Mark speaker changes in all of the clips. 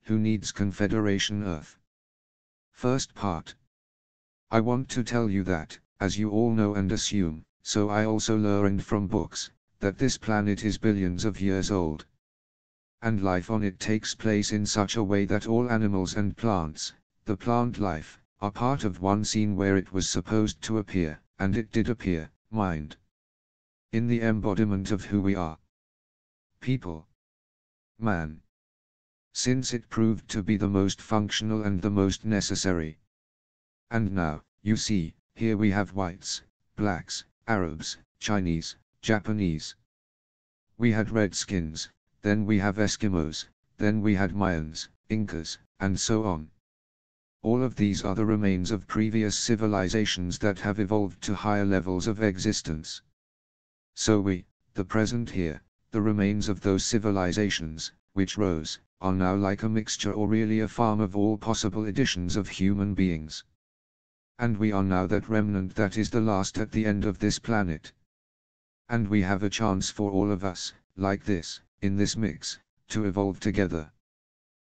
Speaker 1: who needs Confederation Earth. First part. I want to tell you that, as you all know and assume, so I also learned from books, that this planet is billions of years old. And life on it takes place in such a way that all animals and plants, the plant life, are part of one scene where it was supposed to appear, and it did appear, mind. In the embodiment of who we are. People. Man. Since it proved to be the most functional and the most necessary. And now, you see, here we have whites, blacks, Arabs, Chinese, Japanese. We had redskins, then we have Eskimos, then we had Mayans, Incas, and so on. All of these are the remains of previous civilizations that have evolved to higher levels of existence. So we, the present here, the remains of those civilizations, which rose, are now like a mixture or really a farm of all possible editions of human beings. And we are now that remnant that is the last at the end of this planet. And we have a chance for all of us, like this, in this mix, to evolve together.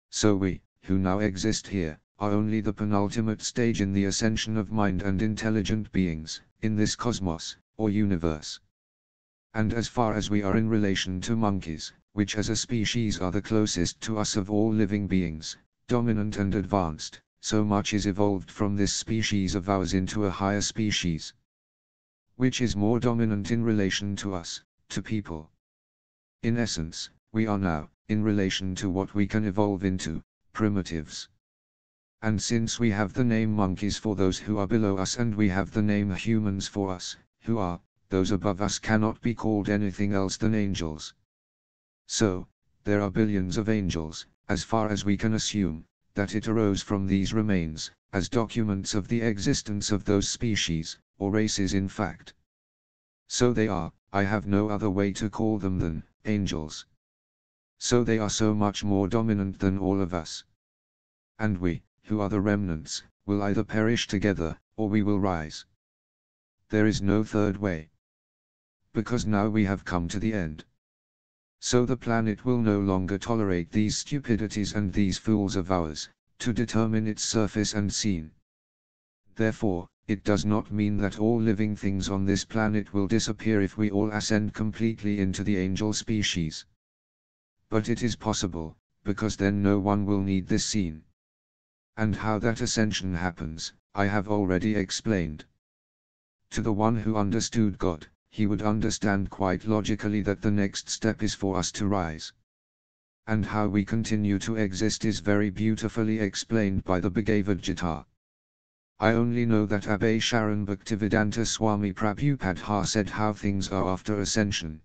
Speaker 1: So we, who now exist here, are only the penultimate stage in the ascension of mind and intelligent beings, in this cosmos, or universe. And as far as we are in relation to monkeys, which as a species are the closest to us of all living beings, dominant and advanced, so much is evolved from this species of ours into a higher species, which is more dominant in relation to us, to people. In essence, we are now, in relation to what we can evolve into, primitives. And since we have the name monkeys for those who are below us and we have the name humans for us, who are, those above us cannot be called anything else than angels. So, there are billions of angels, as far as we can assume, that it arose from these remains, as documents of the existence of those species, or races in fact. So they are, I have no other way to call them than, angels. So they are so much more dominant than all of us. And we, who are the remnants, will either perish together, or we will rise. There is no third way. Because now we have come to the end. So the planet will no longer tolerate these stupidities and these fools of ours, to determine its surface and scene. Therefore, it does not mean that all living things on this planet will disappear if we all ascend completely into the angel species. But it is possible, because then no one will need this scene. And how that ascension happens, I have already explained. To the one who understood God, he would understand quite logically that the next step is for us to rise. And how we continue to exist is very beautifully explained by the Bhagavad Gita. I only know that Abhay Sharan Bhaktivedanta Swami Prabhupada said how things are after ascension.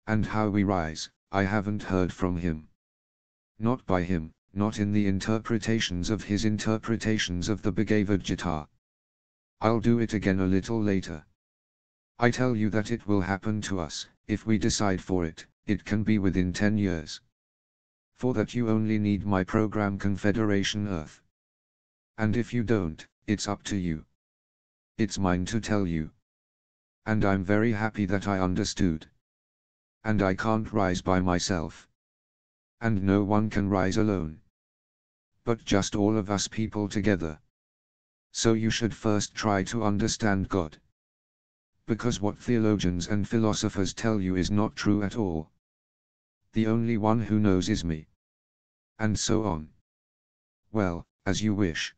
Speaker 1: And how we rise, I haven't heard from him. Not by him, not in the interpretations of his interpretations of the Bhagavad Gita. I'll do it again a little later. I tell you that it will happen to us, if we decide for it, it can be within 10 years. For that you only need my program Confederation Earth. And if you don't, it's up to you. It's mine to tell you. And I'm very happy that I understood. And I can't rise by myself. And no one can rise alone. But just all of us people together. So you should first try to understand God. Because what theologians and philosophers tell you is not true at all. The only one who knows is me. And so on. Well, as you wish.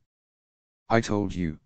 Speaker 1: I told you.